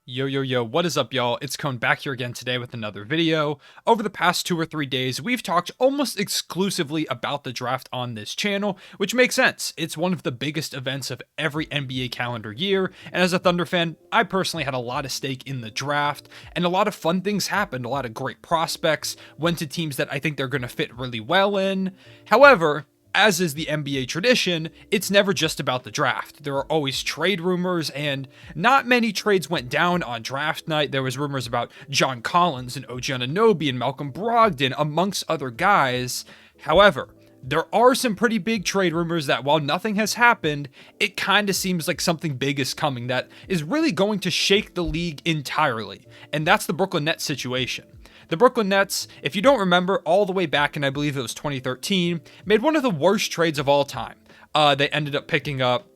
Yo, what is up, y'all? It's Cone back here again today with another video. Over the past 2 or 3 days, we've talked almost exclusively about the draft on this channel, which makes sense. It's one of the biggest events of every NBA calendar year, and as a Thunder fan, I personally had a lot of stake in the draft, and a lot of fun things happened. A lot of great prospects went to teams that I think they're going to fit really well in. However, as is the NBA tradition, it's never just about the draft. There are always trade rumors, and not many trades went down on draft night. There was rumors about John Collins and OG Anunoby and Malcolm Brogdon, amongst other guys. However, there are some pretty big trade rumors that while nothing has happened, it kind of seems like something big is coming that is really going to shake the league entirely. And that's the Brooklyn Nets situation. The Brooklyn Nets, if you don't remember, all the way back in I believe it was 2013, made one of the worst trades of all time. They ended up picking up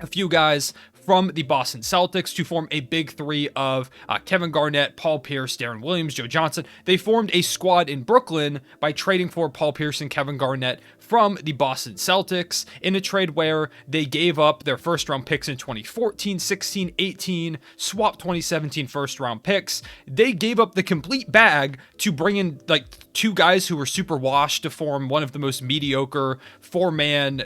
a few guys from the Boston Celtics to form a big three of Kevin Garnett, Paul Pierce, Darren Williams, Joe Johnson. They formed a squad in Brooklyn by trading for Paul Pierce and Kevin Garnett from the Boston Celtics in a trade where they gave up their first round picks in 2014, 16, 18, swapped 2017 first round picks. They gave up the complete bag to bring in like two guys who were super washed to form one of the most mediocre four-man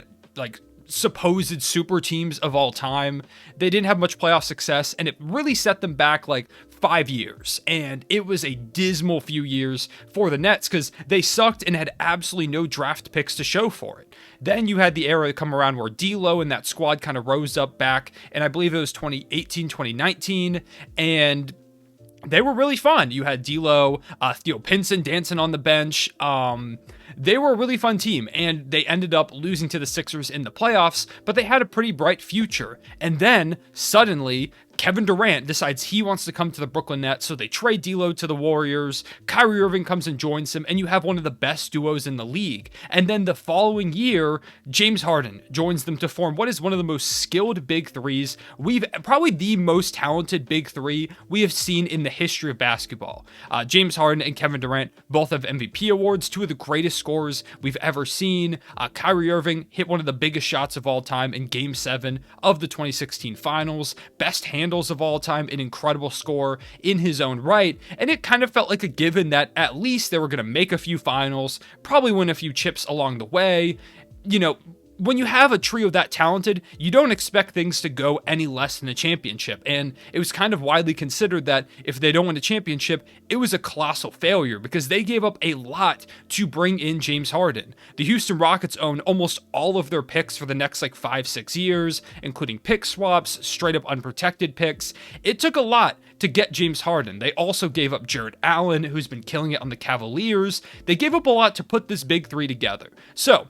supposed super teams of all time. They didn't have much playoff success, and it really set them back like 5 years. And it was a dismal few years for the Nets because they sucked and had absolutely no draft picks to show for it. Then you had the era come around where D'Lo and that squad kind of rose up back, and I believe it was 2018, 2019, and they were really fun. You had D'Lo, Theo Pinson dancing on the bench. They were a really fun team, and they ended up losing to the Sixers in the playoffs, but they had a pretty bright future. And then, suddenly, Kevin Durant decides he wants to come to the Brooklyn Nets, so they trade D'Lo to the Warriors. Kyrie Irving comes and joins him, and you have one of the best duos in the league. And then the following year, James Harden joins them to form what is one of the most skilled big threes. Probably the most talented big three we have seen in the history of basketball. James Harden and Kevin Durant both have MVP awards, two of the greatest scorers we've ever seen. Kyrie Irving hit one of the biggest shots of all time in Game 7 of the 2016 Finals. Best handles of all time, an incredible score in his own right, and it kind of felt like a given that at least they were going to make a few finals, probably win a few chips along the way. When you have a trio that talented, you don't expect things to go any less than a championship. And it was kind of widely considered that if they don't win a championship, it was a colossal failure because they gave up a lot to bring in James Harden. The Houston Rockets own almost all of their picks for the next 5-6 years, including pick swaps, straight up unprotected picks. It took a lot to get James Harden. They also gave up Jared Allen, who's been killing it on the Cavaliers. They gave up a lot to put this big three together. So,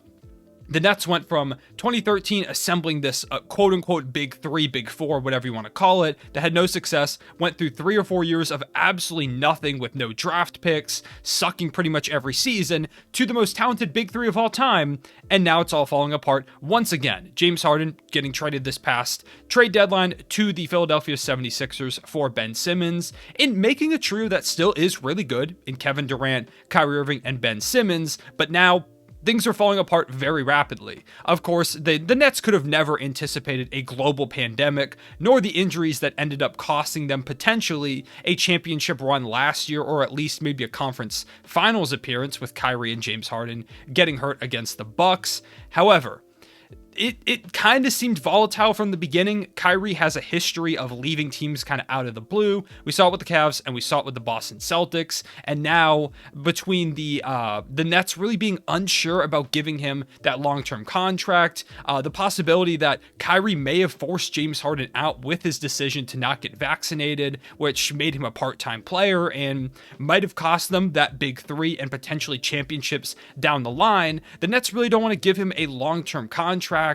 the Nets went from 2013 assembling this quote-unquote big three, big four, whatever you want to call it, that had no success, went through 3 or 4 years of absolutely nothing with no draft picks, sucking pretty much every season, to the most talented big three of all time, and now it's all falling apart once again. James Harden getting traded this past trade deadline to the Philadelphia 76ers for Ben Simmons, in making a trio that still is really good in Kevin Durant, Kyrie Irving, and Ben Simmons, but now things are falling apart very rapidly. Of course, the Nets could have never anticipated a global pandemic, nor the injuries that ended up costing them potentially a championship run last year, or at least maybe a conference finals appearance with Kyrie and James Harden getting hurt against the Bucks. However, it kind of seemed volatile from the beginning. Kyrie has a history of leaving teams kind of out of the blue. We saw it with the Cavs and we saw it with the Boston Celtics. And now between the Nets really being unsure about giving him that long-term contract, the possibility that Kyrie may have forced James Harden out with his decision to not get vaccinated, which made him a part-time player and might have cost them that big three and potentially championships down the line. The Nets really don't want to give him a long-term contract.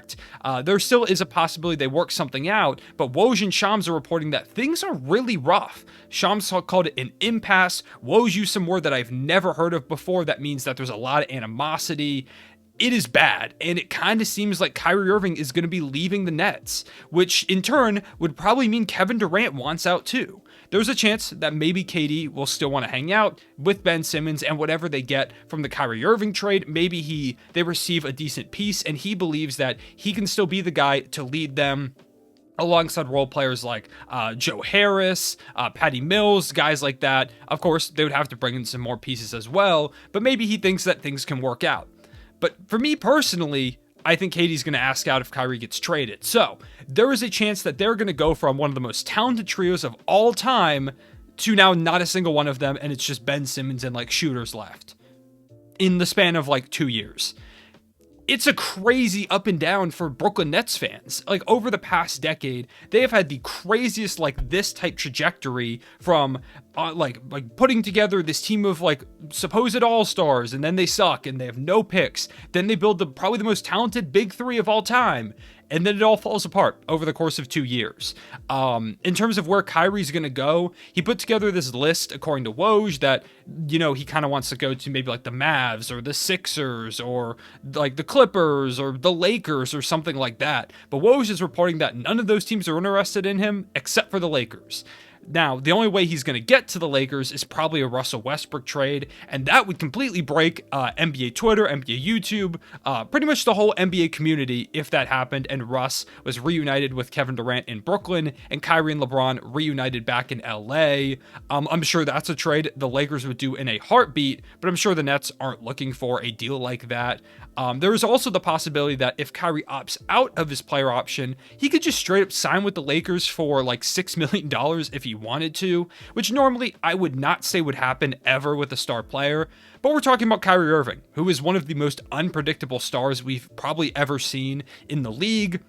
There still is a possibility they work something out, but Woj and Shams are reporting that things are really rough. Shams called it an impasse. Woj used some word that I've never heard of before. That means that there's a lot of animosity. It is bad, and it kind of seems like Kyrie Irving is going to be leaving the Nets, which in turn would probably mean Kevin Durant wants out too. There's a chance that maybe KD will still want to hang out with Ben Simmons, and whatever they get from the Kyrie Irving trade, maybe they receive a decent piece, and he believes that he can still be the guy to lead them alongside role players like Joe Harris, Patty Mills, guys like that. Of course, they would have to bring in some more pieces as well, but maybe he thinks that things can work out. But for me personally, I think KD's going to ask out if Kyrie gets traded. So there is a chance that they're going to go from one of the most talented trios of all time to now not a single one of them, and it's just Ben Simmons and like shooters left in the span of like 2 years. It's a crazy up and down for Brooklyn Nets fans. Like over the past decade, they have had the craziest like this type trajectory from like putting together this team of like supposed all-stars, and then they suck and they have no picks. Then they build probably the most talented big three of all time. And then it all falls apart over the course of 2 years. In terms of where Kyrie's going to go, he put together this list, according to Woj, that, you know, he kind of wants to go to maybe like the Mavs or the Sixers or like the Clippers or the Lakers or something like that. But Woj is reporting that none of those teams are interested in him except for the Lakers. Now, the only way he's going to get to the Lakers is probably a Russell Westbrook trade, and that would completely break NBA Twitter, NBA YouTube, pretty much the whole NBA community if that happened and Russ was reunited with Kevin Durant in Brooklyn and Kyrie and LeBron reunited back in LA. I'm sure that's a trade the Lakers would do in a heartbeat, but I'm sure the Nets aren't looking for a deal like that. There is also the possibility that if Kyrie opts out of his player option, he could just straight up sign with the Lakers for like $6 million if he wanted to, which normally I would not say would happen ever with a star player. But we're talking about Kyrie Irving, who is one of the most unpredictable stars we've probably ever seen in the league.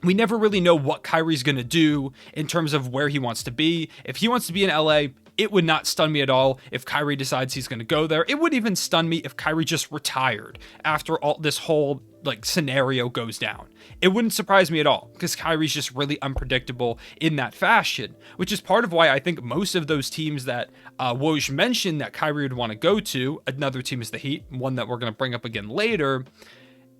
We never really know what Kyrie's going to do in terms of where he wants to be. If he wants to be in LA, it would not stun me at all if Kyrie decides he's going to go there. It would even stun me if Kyrie just retired after all this whole like scenario goes down. It wouldn't surprise me at all because Kyrie's just really unpredictable in that fashion, which is part of why I think most of those teams that Woj mentioned that Kyrie would want to go to, another team is the Heat, one that we're going to bring up again later,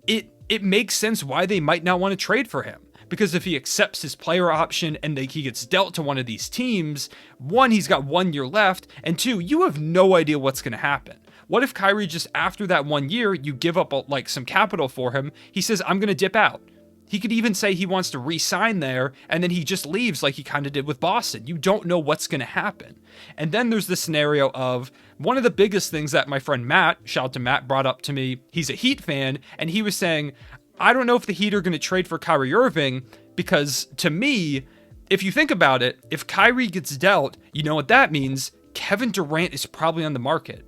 it makes sense why they might not want to trade for him. Because if he accepts his player option and he gets dealt to one of these teams, one, he's got 1 year left, and two, you have no idea what's going to happen. What if Kyrie just after that 1 year, you give up like some capital for him, he says, I'm going to dip out. He could even say he wants to re-sign there, and then he just leaves like he kind of did with Boston. You don't know what's going to happen. And then there's the scenario of one of the biggest things that my friend Matt, shout out to Matt, brought up to me. He's a Heat fan, and he was saying, I don't know if the Heat are going to trade for Kyrie Irving, because to me, if you think about it, if Kyrie gets dealt, you know what that means? Kevin Durant is probably on the market.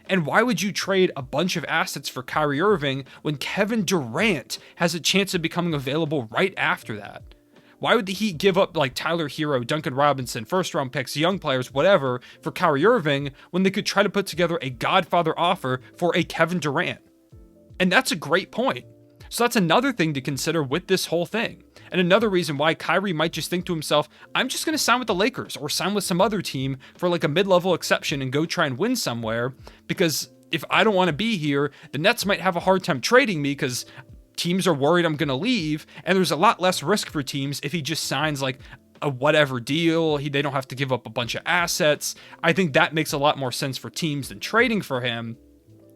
And why would you trade a bunch of assets for Kyrie Irving when Kevin Durant has a chance of becoming available right after that? Why would the Heat give up like Tyler Hero, Duncan Robinson, first round picks, young players, whatever, for Kyrie Irving when they could try to put together a Godfather offer for a Kevin Durant? And that's a great point. So that's another thing to consider with this whole thing. And another reason why Kyrie might just think to himself, I'm just going to sign with the Lakers or sign with some other team for like a mid-level exception and go try and win somewhere. Because if I don't want to be here, the Nets might have a hard time trading me because teams are worried I'm going to leave. And there's a lot less risk for teams if he just signs like a whatever deal. They don't have to give up a bunch of assets. I think that makes a lot more sense for teams than trading for him.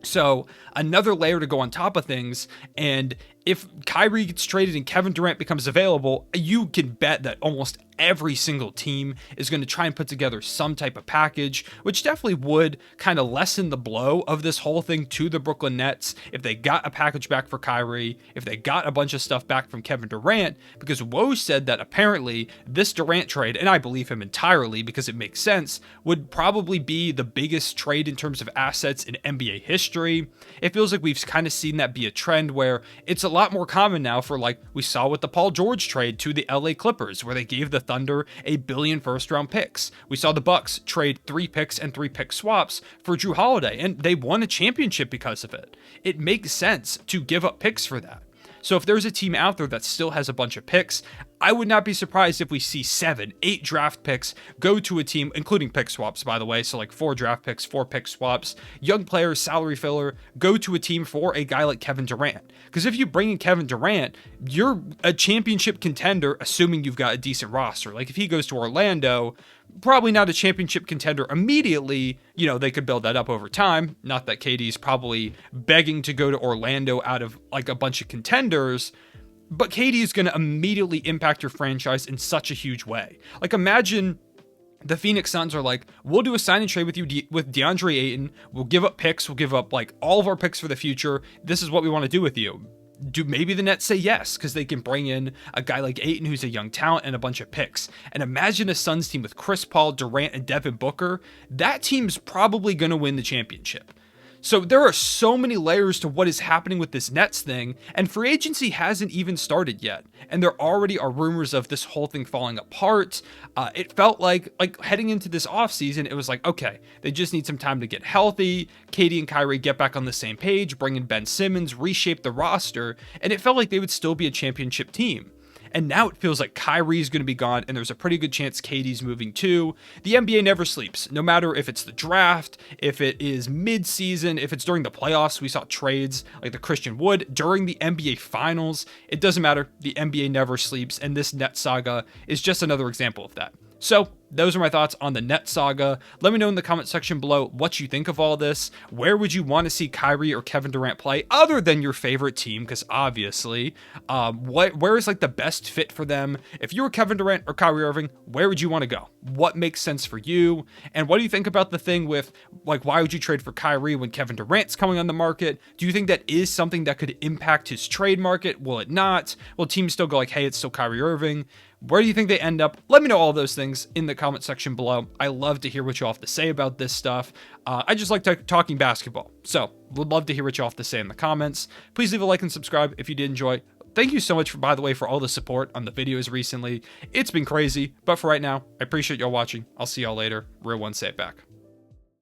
So another layer to go on top of things, and if Kyrie gets traded and Kevin Durant becomes available, you can bet that almost every single team is going to try and put together some type of package, which definitely would kind of lessen the blow of this whole thing to the Brooklyn Nets if they got a package back for Kyrie, if they got a bunch of stuff back from Kevin Durant, because Woj said that apparently this Durant trade, and I believe him entirely because it makes sense, would probably be the biggest trade in terms of assets in NBA history. It feels like we've kind of seen that be a trend where it's a lot more common now for like we saw with the Paul George trade to the LA Clippers, where they gave the Thunder $1 billion first-round picks. We saw the Bucks trade 3 picks and 3-pick swaps for Jrue Holiday, and they won a championship because of it. It makes sense to give up picks for that. So if there's a team out there that still has a bunch of picks, I would not be surprised if we see 7, 8 draft picks go to a team, including pick swaps, by the way. So like 4 draft picks, 4 pick swaps, young players, salary filler, go to a team for a guy like Kevin Durant. Because if you bring in Kevin Durant, you're a championship contender, assuming you've got a decent roster. Like if he goes to Orlando, probably not a championship contender immediately. You know, they could build that up over time. Not that KD's probably begging to go to Orlando out of like a bunch of contenders. but KD is going to immediately impact your franchise in such a huge way. Like, imagine the Phoenix Suns are like, we'll do a sign and trade with you with DeAndre Ayton. We'll give up picks. We'll give up like all of our picks for the future. This is what we want to do with you. Do maybe the Nets say yes because they can bring in a guy like Ayton who's a young talent and a bunch of picks. And imagine a Suns team with Chris Paul, Durant, and Devin Booker. That team's probably going to win the championship. So there are so many layers to what is happening with this Nets thing, and free agency hasn't even started yet. And there already are rumors of this whole thing falling apart. It felt like heading into this offseason, it was like, okay, they just need some time to get healthy. KD and Kyrie get back on the same page, bring in Ben Simmons, reshape the roster, and it felt like they would still be a championship team. And now it feels like Kyrie's going to be gone, and there's a pretty good chance KD's moving too. The NBA never sleeps, no matter if it's the draft, if it is mid-season, if it's during the playoffs. We saw trades like the Christian Wood during the NBA Finals. It doesn't matter. The NBA never sleeps, and this Net saga is just another example of that. So those are my thoughts on the Net saga. Let me know in the comment section below what you think of all this. Where would you want to see Kyrie or Kevin Durant play other than your favorite team? Because obviously, where is like the best fit for them? If you were Kevin Durant or Kyrie Irving, where would you want to go? What makes sense for you? And what do you think about the thing with like, why would you trade for Kyrie when Kevin Durant's coming on the market? Do you think that is something that could impact his trade market? Will it not? Will teams still go like, hey, it's still Kyrie Irving? Where do you think they end up? Let me know all those things in the comment section below. I love to hear what you all have to say about this stuff. I just like talking basketball. So would love to hear what you all have to say in the comments. Please leave a like and subscribe if you did enjoy. Thank you so much, by the way, for all the support on the videos recently. It's been crazy, but for right now, I appreciate y'all watching. I'll see y'all later. Real one, say it back.